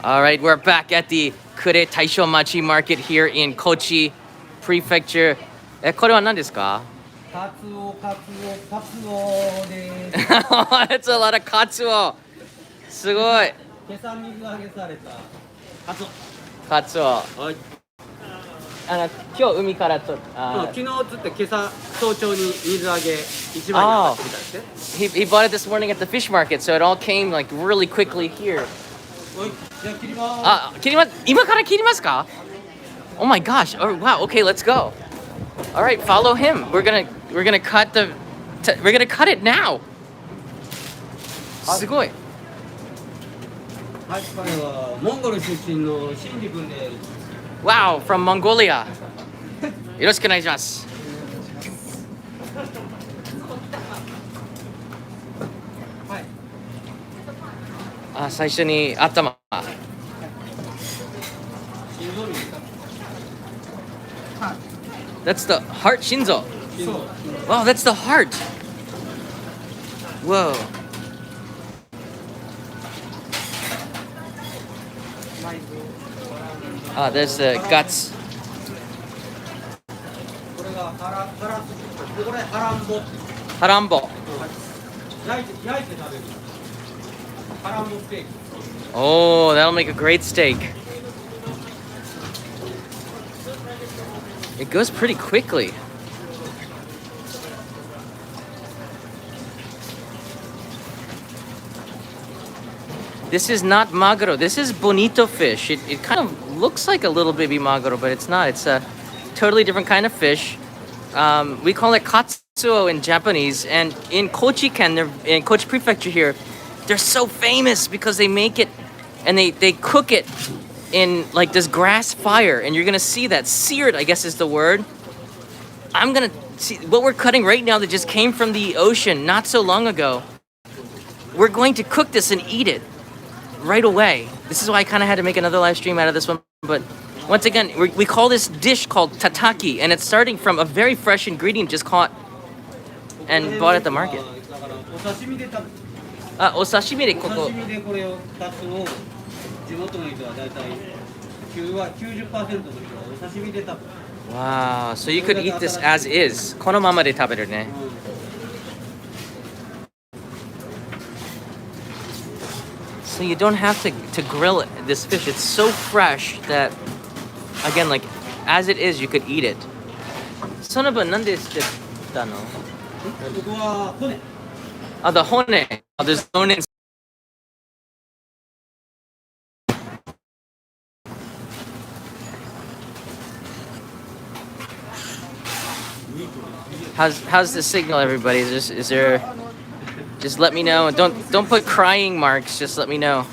All right, we're back at the Kure Taishomachi market here in Kochi Prefecture. これは何ですか？カツオ、カツオ、カツオです。That's a lot of katsuo. すごい。今朝水揚げされたカツオ。カツオ。はい。今日海からと、昨日釣って今朝早朝に水揚げ市場に上がってみたいですね。he bought it this morning at the fish market, so it all came like really quickly here. はい。じゃあ切ります。今から切りますか? Oh my gosh. Oh wow. Okay, let's go. All right, follow him. We're going to cut it now. すごい。はい、彼はモンゴル出身のシンジ君です。Wow, from Mongolia. よろしくお願いします。はい。最初に頭。That's the heart, Shinzo. Wow, that's the heart. Whoa. There's the guts. これがこれハランボ。ハランボ。焼いて食べる。ハランボステーキ。Oh, that'll make a great steak. It goes pretty quickly. This is not maguro. This is bonito fish. It kind of looks like a little baby maguro, but it's not. It's a totally different kind of fish. We call it katsuo in Japanese, and in Kochi in Kochi Prefecture here, they're so famous because they make it and they cook it in like this grass fire, and you're gonna see that seared, I guess is the word. I'm gonna see what we're cutting right now that just came from the ocean not so long ago. We're going to cook this and eat it right away. This is why I kind of had to make another live stream out of this one. But once again, we call this dish called Tataki, and it's starting from a very fresh ingredient just caught and bought at the market. お刺身でここ。お刺身でこれをカツを地元の人はだいたい90%の人はお刺身で食べる。Wow, so you could eat this as is. このままで食べるね。So you don't have to grill this fish. It's so fresh that, again, like as it is, you could eat it. その分なんでしてたの? ここは骨。The 骨. There's bone in. How's the signal, everybody? Is there? Just let me know. Don't put crying marks. Just let me know.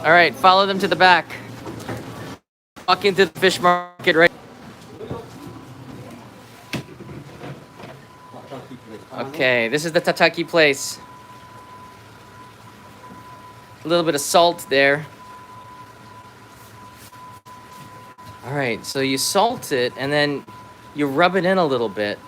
All right, follow them to the back. Walk into the fish market right. Okay, this is the Tataki place. A little bit of salt there. All right, so you salt it and then you rub it in a little bit.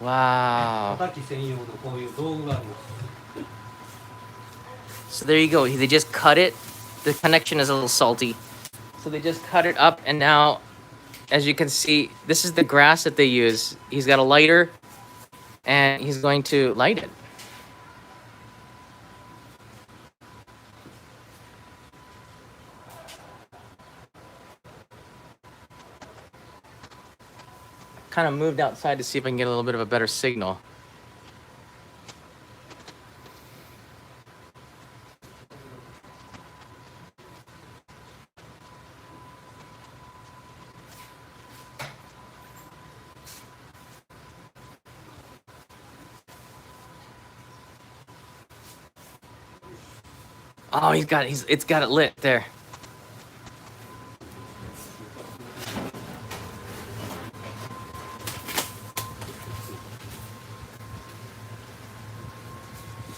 Wow. So there you go. They just cut it. The connection is a little salty. So they just cut it up, and now, as you can see, this is the grass that they use. He's got a lighter, and he's going to light it. Kind of moved outside to see if I can get a little bit of a better signal. Oh, it's got it lit there.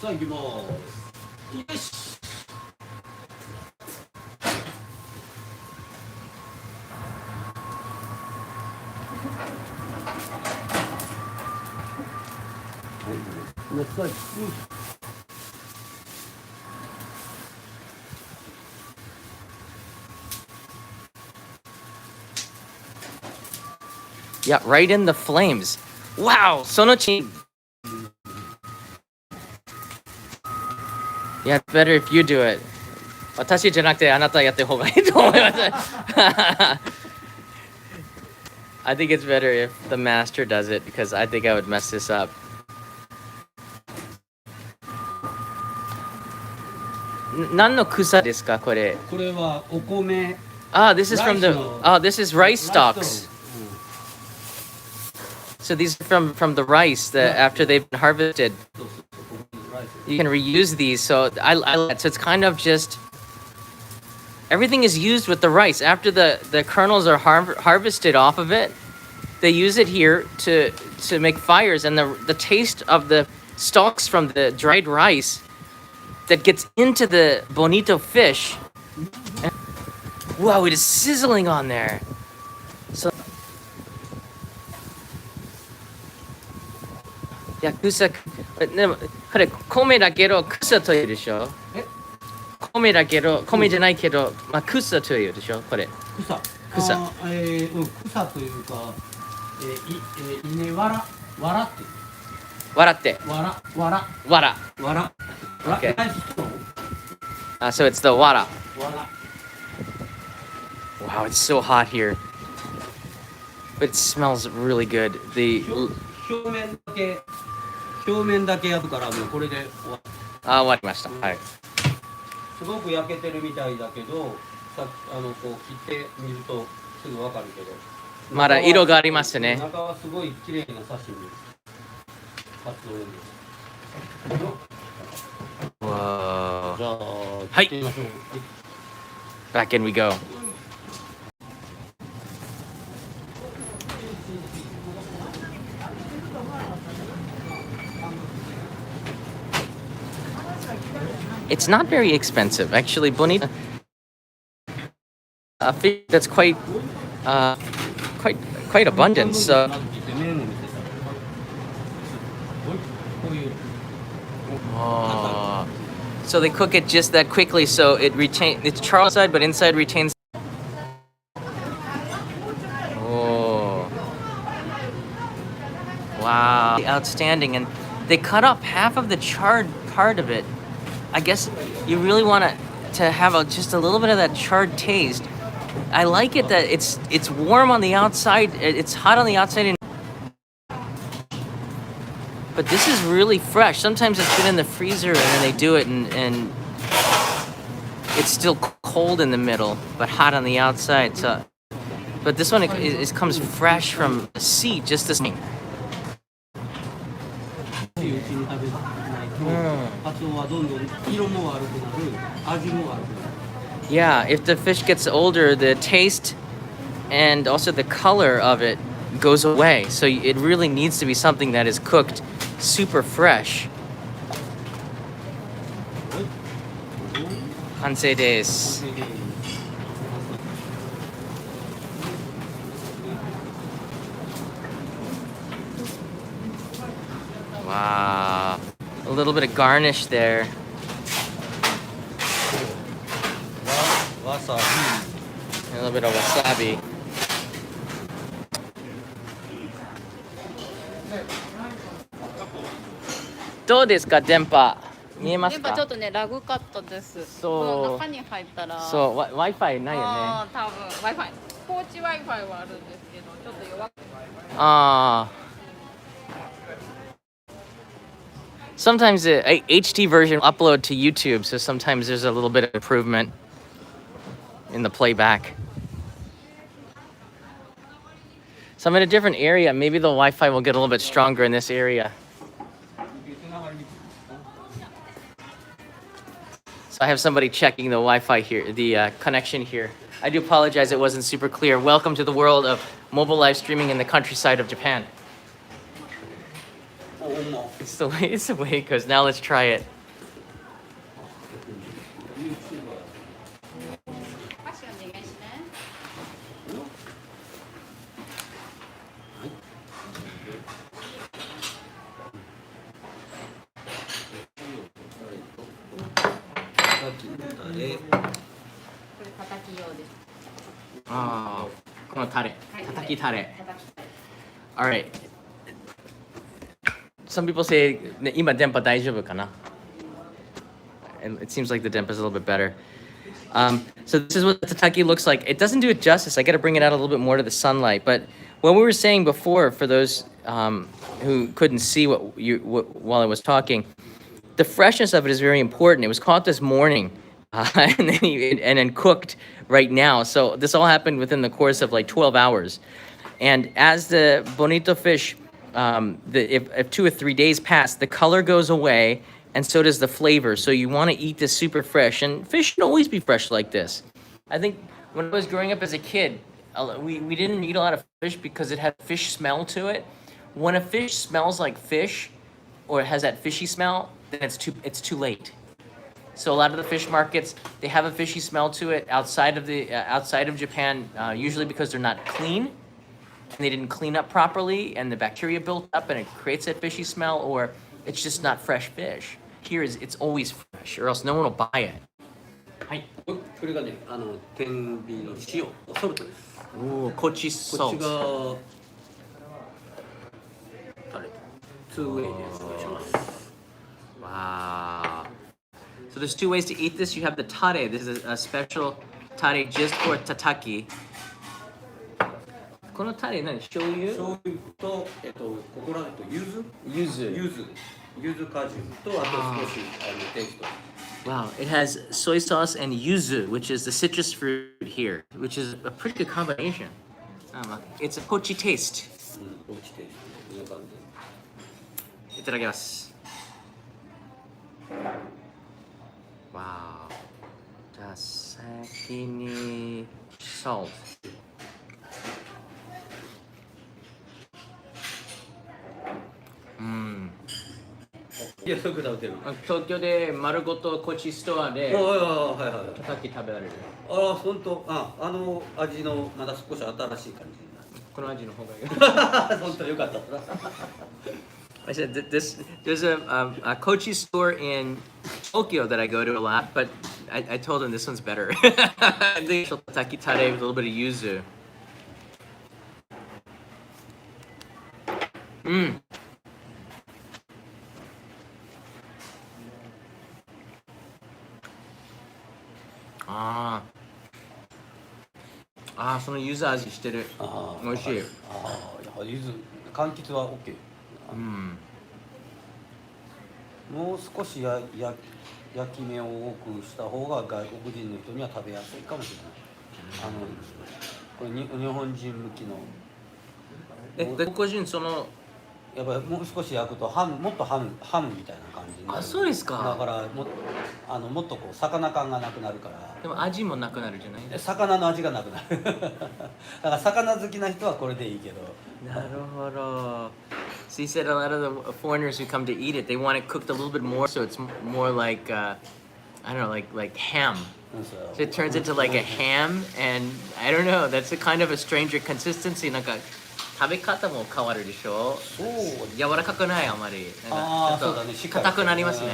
さあ行きますよしなさいYeah, right in the flames. Wow, Sonochi. Yeah, it's better if you do it. 私じゃなくてあなたやって方がいいと思います。I think it's better if the master does it because I think I would mess this up. 何の草ですかこれ？これはお米 This is from the this is rice stalks. So these are from the rice that after they've been harvested. You can reuse these. So I so it's kind of just everything is used with the rice after the kernels are harvested off of it. They use it here to make fires, and the taste of the stalks from the dried rice that gets into the bonito fish. Wow, it is sizzling on there. So, yeah, kusa. でもこれ米だけど草というでしょ。米だけど米じゃないけど、まあ草というでしょこれ。草。草。草というか、稲わらって。笑って。わら。Okay. So it's the wara. Wow, it's so hot here. But it smells really good. The 表面だけ焼くからもうこれで終わりました。はい。すごく焼けてるみたいだけど、こう切ってみるとすぐわかるけど。まだ色がありますね。中はすごい綺麗な刺身。カツオです。Whoa. じゃあ、はい。切ってみましょう。Back in we go. It's not very expensive, actually. Bonito, a fish that's quite abundant. So, so they cook it just that quickly, so it's charred outside, but inside retains. Oh, wow, outstanding! And they cut off half of the charred part of it. I guess you really want to have just a little bit of that charred taste. I like it that it's warm on the outside, it's hot on the outside, but this is really fresh. Sometimes it's been in the freezer and then they do it and it's still cold in the middle, but hot on the outside. So, but this one it comes fresh from the sea, just the same. Yeah, if the fish gets older, the taste and also the color of it goes away. So it really needs to be something that is cooked super fresh. 完成です。Wow. A little bit of garnish there. Wasabi. A little bit of wasabi. How is it? 電波見えますか？電波ちょっとねラグかったです。そう。中に入ったら。そう、Wi-Fi ないよね。多分 Wi-Fi。コーチ Wi-Fi はあるんですけど、ちょっと弱くて。Sometimes the HD version will upload to YouTube, so sometimes there's a little bit of improvement in the playback. So I'm in a different area. Maybe the Wi-Fi will get a little bit stronger in this area. So I have somebody checking the Wi-Fi here, the connection here. I do apologize, it wasn't super clear. Welcome to the world of mobile live streaming in the countryside of Japan. It's the way it goes. Now let's try it. ああ、このタレ、Tatakiタレ。Alright. Some people say 今電波大丈夫かな? And it seems like the Denpa is a little bit better. So this is what the Tataki looks like. It doesn't do it justice. I got to bring it out a little bit more to the sunlight. But what we were saying before, for those who couldn't see while I was talking, the freshness of it is very important. It was caught this morning, and then cooked right now. So this all happened within the course of like 12 hours. And as the bonito fish, if 2 or 3 days pass, the color goes away, and so does the flavor. So you want to eat this super fresh. And fish should always be fresh like this. I think when I was growing up as a kid, we didn't eat a lot of fish because it had fish smell to it. When a fish smells like fish, or it has that fishy smell, then it's too late. So a lot of the fish markets, they have a fishy smell to it outside of Japan, usually because they're not clean. And they didn't clean up properly, and the bacteria built up, and it creates that fishy smell, or it's just not fresh fish. Here it's always fresh, or else no one will buy it. はい。これがね、天秤の塩、ソルトです。おお、Kochi こっち salt. がタレ。2 way でお願いします。 Wow. So there's 2 ways to eat this. You have the tare. This is a special tare just for Tataki. このタレ何？醤油？醤油とここらと柚子？柚子。柚子果汁とあと少しテイスト。Wow, it has soy sauce and yuzu, which is the citrus fruit here, which is a pretty good combination. It's a Kochi taste. 落ちてこんな感じ。いただきます。Wow. じゃあ先に salt. いや、よく食べてる。東京で丸ごとコチストアではいはい。叩き食べられる。ああ、本当。味のまだ少し新しい感じ。この味の方がいい。本当よかった。I said that there's a Kochi store in Tokyo that I go to a lot, but I told him this one's better. The tataki tare with a little bit of yuzu. Ah, その柚子味してる。美味しい。柚子、柑橘は OK。もう少し焼き目を多くした方が外国人の人には食べやすいかもしれない。これ日本人向きの。外国人そのやっぱりもう少し焼くともっとハムみたいな感じになる。そうですか。だからもっとこう魚感がなくなるから。でも味もなくなるじゃないですか。魚の味がなくなる。だから魚好きな人はこれでいいけど。なるほど。So he said a lot of the foreigners who come to eat it, they want it cooked a little bit more, so it's more like I don't know, like ham. So it turns into like a ham, and I don't know. That's a kind of a stranger consistency. なんか食べ方も変わるでしょ。柔らかくないあまり。そうだね。硬くなりますね。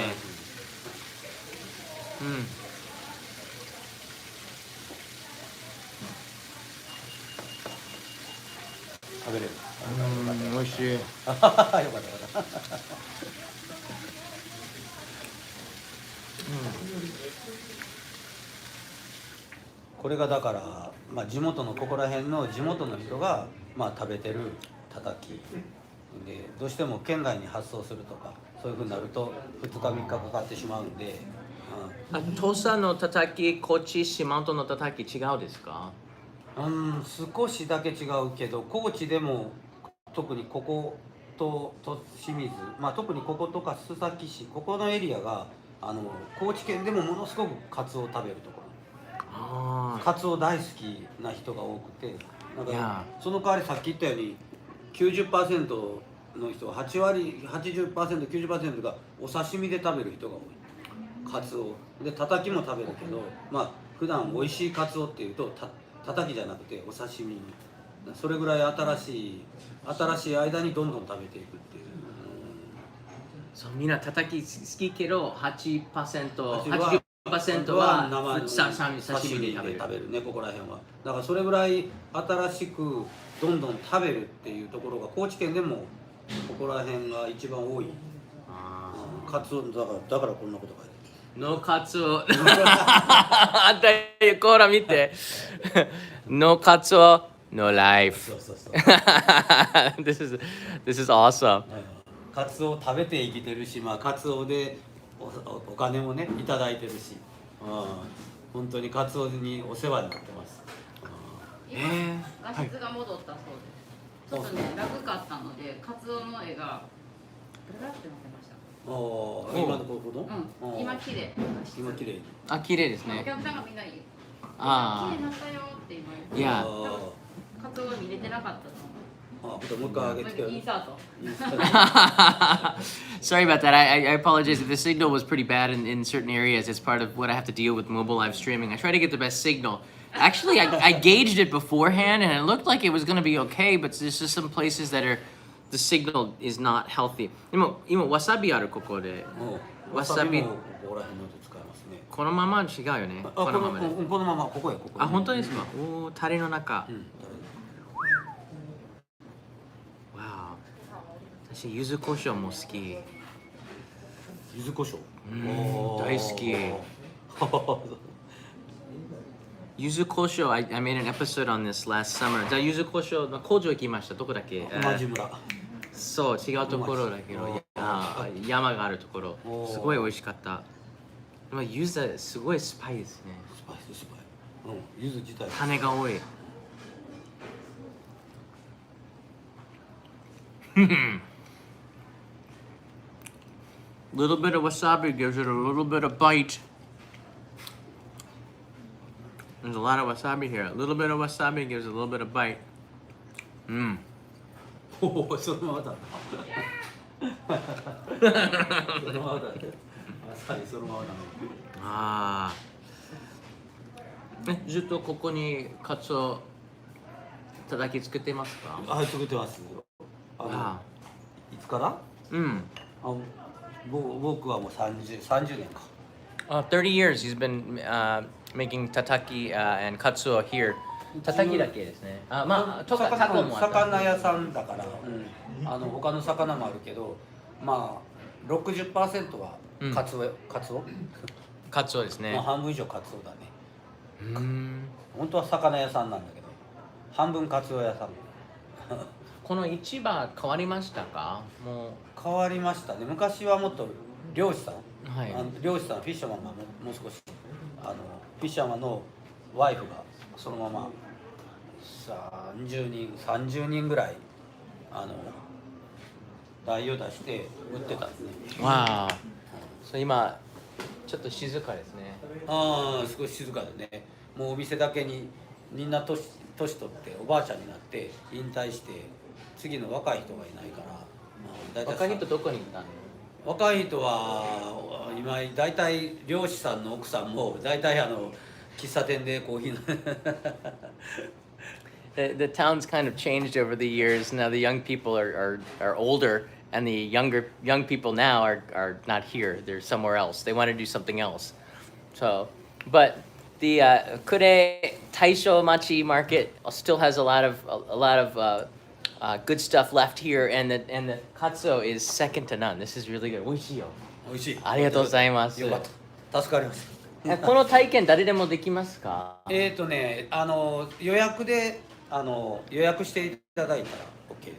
食べれる。美味しい。よかった。これがだから、地元のここら辺の地元の人が食べてるたたきで、どうしても県外に発送するとかそういうふうになると2日3日かかってしまうんで。土佐のたたき、高知四万十のたたき違うですか？少しだけ違うけど、高知でも特にここと清水、特にこことか須崎市、ここのエリアが高知県でもものすごくカツオを食べるところ。カツオ大好きな人が多くて、だからその代わりさっき言ったように 90% の人は8割 80%、90% がお刺身で食べる人が多い。カツオでたたきも食べるけど、普段美味しいカツオっていうとたたきじゃなくてお刺身。それぐらい新しい間にどんどん食べていくっていう。そう、みんなたたき好きけど 80%、80% 90%はは生刺身で食べる。食べるね、ここら辺は。だからそれぐらい新しくどんどん食べるっていうところが高知県でもここら辺が一番多い。カツオだからこんなこと書いてノーカツオ。あんたコーラ見て。ノーカツオ、ノーライフ。そうそうそう。This is awesome. カツオを食べて生きてるし、まあカツオでお金もねいただいてるし、本当にカツオにお世話になってます。画質が戻ったそうです。ちょっとね、楽かったので、カツオの絵がブラってなってました。今のこの、今綺麗。今綺麗。あ、綺麗ですね。お客さんがみんな綺麗あになったよって今言って。いや。カツオが見れてなかったと思う。もう一回上げて。インサート。Sorry about that. I apologize if the signal was pretty bad in certain areas. It's part of what I have to deal with mobile live streaming. I try to get the best signal. Actually, I gauged it beforehand and it looked like it was going to be okay, but there's just some places that the signal is not healthy. 今わさびあるここで。わさびここら辺ので使いますね。このまま違うよね。このままで。このままここへここ。あ、本当ですか。おお、タレの中。わお。私柚子胡椒も好き。柚子胡椒。大好き。柚子胡椒、I made an episode on this last summer. じゃあ柚子胡椒の工場行きました。どこだっけ？同じ村。そう、違うところだけど、山があるところ。すごい美味しかった。柚子すごいスパイですね。スパイ。柚子自体。種が多い。Little bit of wasabi gives it a little bit of bite. There's a lot of wasabi here. A little bit of wasabi gives it a little bit of bite. そのままだ。そのままだ。そのままだ。ああ。ずっとここにカツオたたき作ってますか？はい、作ってます。いつから？僕はもう30年か。30 years he's been making tataki and katsuo here. Tataki だけですね。まあ、タコもあった。魚屋さんだから、他の魚もあるけど、まあ 60% はカツオですね。まあ半分以上カツオだね。本当は魚屋さんなんだけど、半分カツオ屋さん。この市場変わりましたか？もう変わりましたね。昔はもっと漁師さん、漁師さん、フィッシャーマンがもう少しフィッシャーマンのワイフがそのまま30人ぐらい台を出して売ってたんですね。わあ、今ちょっと静かですね。少し静かでね。もうお店だけにみんな年取っておばあちゃんになって引退して次の若い人がいないから、若い人どこに行ったの？若い人は今大体漁師さんの奥さんも大体喫茶店でコーヒーThe town's kind of changed over the years. Now the young people are older, and the young people now are not here. They're somewhere else. They want to do something else. So, but the Kure Taishomachi market still has a lot of good stuff left here, and the katsuo is second to none. This is really good. 美味しいよ。美味しい。ありがとうございます。よかった。助かります。この体験誰でもできますか？予約していただいたら OK で。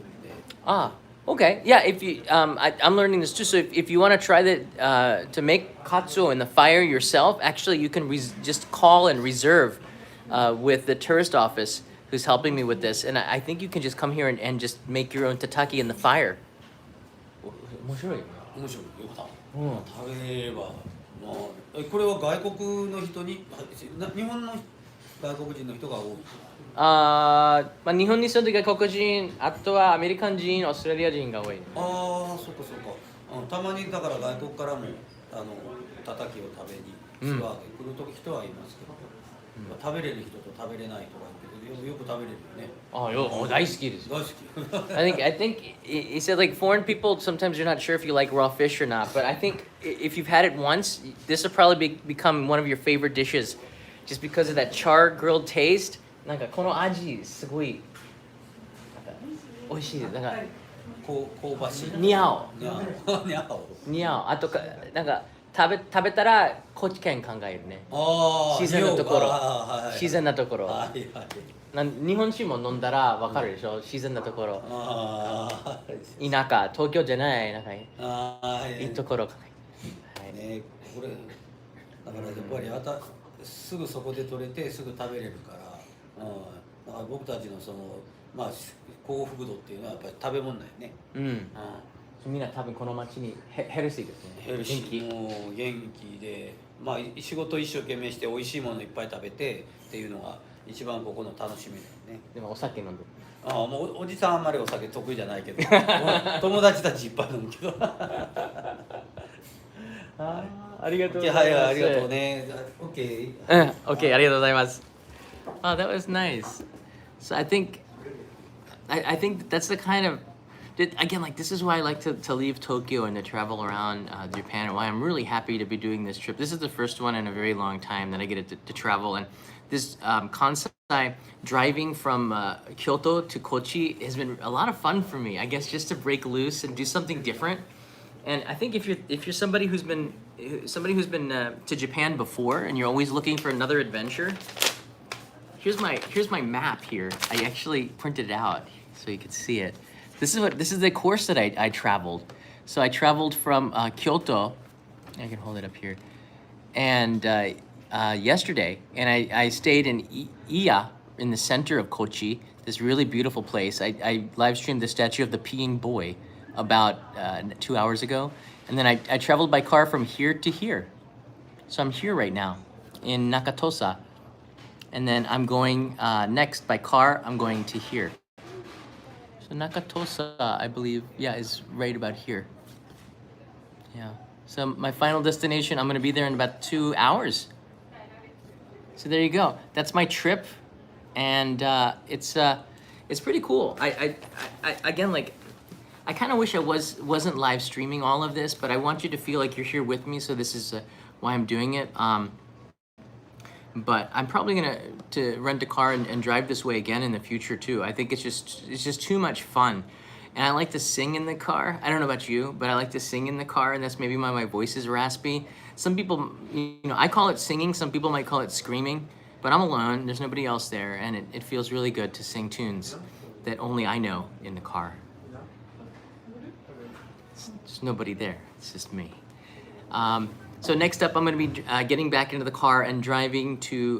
Okay. Yeah, if you I'm learning this too. So if you want to try to make katsuo in the fire yourself, actually you can just call and reserve with the tourist office who's helping me with this, and I think you can just come here and just make your own tataki in the fire. 面白いよね。面白い。よかった。食べれば、これは外国の人に、日本の外国人の人が多い。日本に住んでる外国人、あとはアメリカ人、オーストラリア人が多い。そっか。たまにだから外国からもたたきを食べにツアーで来る人はいますけど、食べれる人と食べれない人がいるけど、よく食べれるよね。大好きです。大好き。I think he said like foreign people sometimes you're not sure if you like raw fish or not, but I think if you've had it once, this will probably become one of your favorite dishes, just because of that char grilled taste. なんかこの味すごい美味しいです。なんか香ばしい。似合う。にゃお。にゃお。似合う。あとかなんか食べたら高知県考えるね。ああ。自然なところ。はいはい、自然なところ。はいはい。日本酒も飲んだらわかるでしょ、自然なところ。ああ。田舎、東京じゃない、なんかいいところかな。ね、これだからやっぱりすぐそこで取れてすぐ食べれるから、だから僕たちのそのまあ幸福度っていうのはやっぱり食べ物だよね。みんな多分この町にヘルシーですね。ヘルシー、もう元気で、まあ仕事一生懸命して美味しいものいっぱい食べてっていうのが一番ここの楽しみだよね。でもお酒飲んで。もうおじさんあんまりお酒得意じゃないけど、友達たちいっぱい飲むけど。ありがとうございます。はい、ありがとうね。OK。OK、ありがとうございます。That was nice. So I think that's the kind of again, like this is why I like to leave Tokyo and to travel around Japan, and why I'm really happy to be doing this trip. This is the first one in a very long time that I get to travel, and this Kansai driving from Kyoto to Kochi has been a lot of fun for me. I guess just to break loose and do something different. And I think if you're somebody who's been to Japan before and you're always looking for another adventure, here's my map here. I actually printed it out so you can see it. This is the course that I traveled. So I traveled from Kyoto. I can hold it up here. And yesterday, and I stayed in Iya in the center of Kochi, this really beautiful place. I live streamed the statue of the peeing boy about 2 hours ago, and then I traveled by car from here to here. So I'm here right now in Nakatosa, and then I'm going next by car. I'm going to here. So Nakatosa, I believe, is right about here. Yeah. So my final destination, I'm gonna be there in about 2 hours. So there you go. That's my trip, and it's pretty cool. I again, like, I kind of wish I wasn't live streaming all of this, but I want you to feel like you're here with me. So this is why I'm doing it. But I'm probably gonna rent a car and drive this way again in the future too. I think it's just too much fun. And I like to sing in the car. I don't know about you, but I like to sing in the car, and that's maybe why my voice is raspy. Some people, I call it singing. Some people might call it screaming, but I'm alone. There's nobody else there, and it feels really good to sing tunes that only I know in the car. There's nobody there. It's just me. So next up, I'm going to be getting back into the car and driving to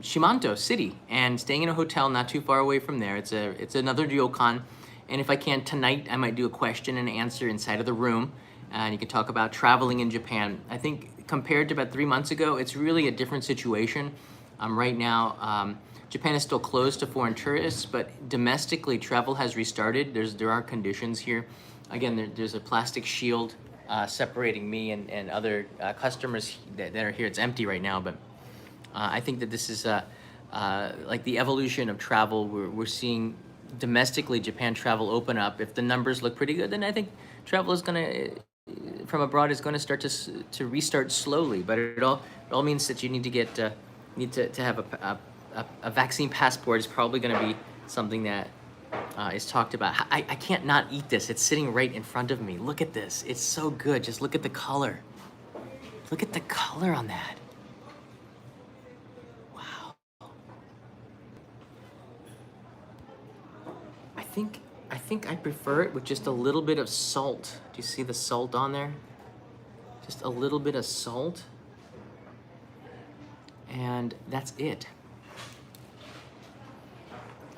Shimanto City and staying in a hotel not too far away from there. It's another ryokan. And if I can, tonight I might do a question and answer inside of the room. And you can talk about traveling in Japan. I think compared to about 3 months ago, it's really a different situation. Right now, Japan is still closed to foreign tourists, but domestically travel has restarted. There are conditions here. Again, there's a plastic shield separating me and other customers that are here. It's empty right now, but I think that this is like the evolution of travel. We're seeing domestically Japan travel open up. If the numbers look pretty good, then I think travel is gonna from abroad is going to start to restart slowly. But it all means that you need to have a vaccine passport. Is probably going to be something that is talked about. I can't not eat this. It's sitting right in front of me. Look at this. It's so good. Just look at the color. Look at the color on that. Wow. I think I prefer it with just a little bit of salt. Do you see the salt on there? Just a little bit of salt. And that's it.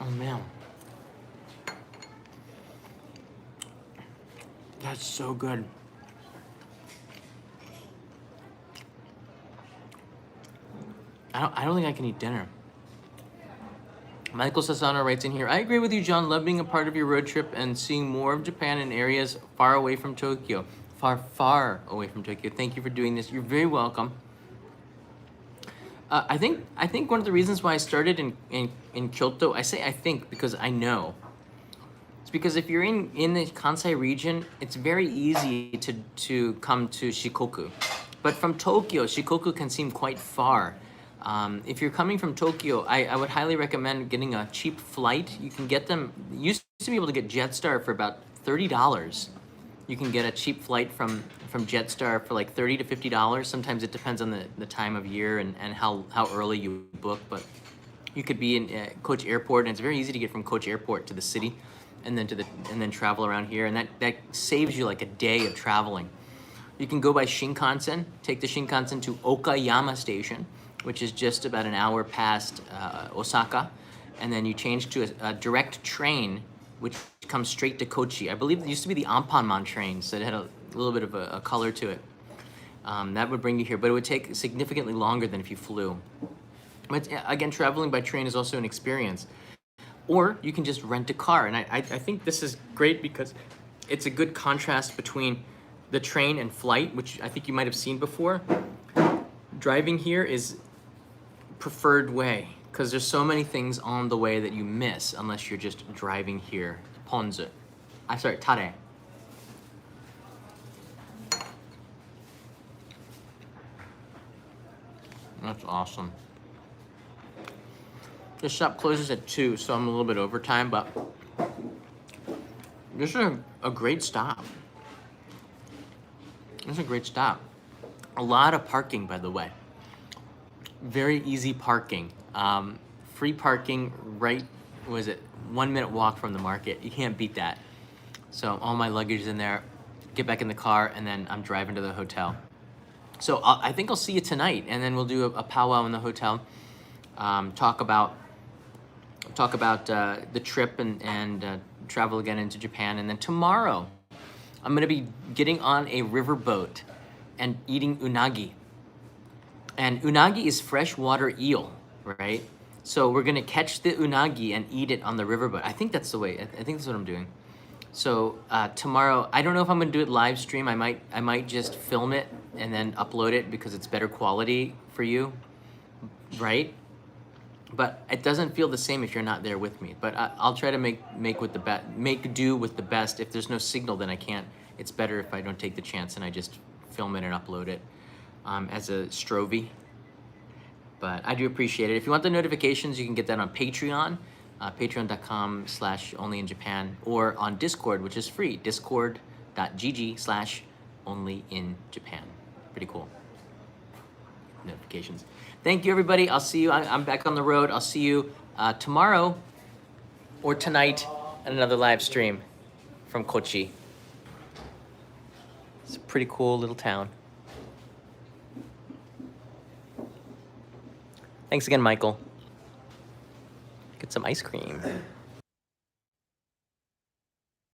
Oh man. That's so good. I don't think I can eat dinner. Michael Sasano writes in here, I agree with you, John. Love being a part of your road trip and seeing more of Japan in areas far away from Tokyo. Far away from Tokyo. Thank you for doing this. You're very welcome. I think one of the reasons why I started in Kyoto, I say I think because I know. It's because if you're in the Kansai region, it's very easy to come to Shikoku. But from Tokyo, Shikoku can seem quite far. If you're coming from Tokyo, I would highly recommend getting a cheap flight. You can get them, you used to be able to get Jetstar for about $30. You can get a cheap flight from Jetstar for like $30 to $50. Sometimes it depends on the time of year and how early you book, but you could be in Kochi Airport, and it's very easy to get from Kochi Airport to the city, and then travel around here, and that saves you like a day of traveling. You can go by Shinkansen, take the Shinkansen to Okayama Station, which is just about an hour past Osaka, and then you change to a direct train, which comes straight to Kochi. I believe it used to be the Ampanman trains that had a little bit of a color to it. That would bring you here, but it would take significantly longer than if you flew. But again, traveling by train is also an experience. Or you can just rent a car, and I think this is great because it's a good contrast between the train and flight, which I think you might have seen before. Driving here is preferred way because there's so many things on the way that you miss unless you're just driving here. Ponzu. I'm sorry, tare. That's awesome. The shop closes at 2, so I'm a little bit over time, but this is a great stop. This is a great stop. A lot of parking, by the way. Very easy parking. Free parking right, what is it, 1 minute walk from the market. You can't beat that. So all my luggage is in there, get back in the car, and then I'm driving to the hotel. So I think I'll see you tonight, and then we'll do a powwow in the hotel. Talk about the trip and travel again into Japan. And then tomorrow, I'm gonna be getting on a riverboat and eating unagi. And unagi is freshwater eel, right? So we're gonna catch the unagi and eat it on the riverboat. I think that's the way. I think that's what I'm doing. So tomorrow, I don't know if I'm gonna do it live stream. I might just film it and then upload it because it's better quality for you, right? But it doesn't feel the same if you're not there with me. But I'll try to make do with the best. If there's no signal, then I can't. It's better if I don't take the chance and I just film it and upload it as a Strovie. But I do appreciate it. If you want the notifications, you can get that on Patreon, patreon.com/onlyinjapan, or on Discord, which is free, discord.gg/onlyinjapan. Pretty cool. Notifications. Thank you, everybody. I'll see you. I'm back on the road. I'll see you tomorrow or tonight at another live stream from Kochi. It's a pretty cool little town. Thanks again, Michael. Get some ice cream.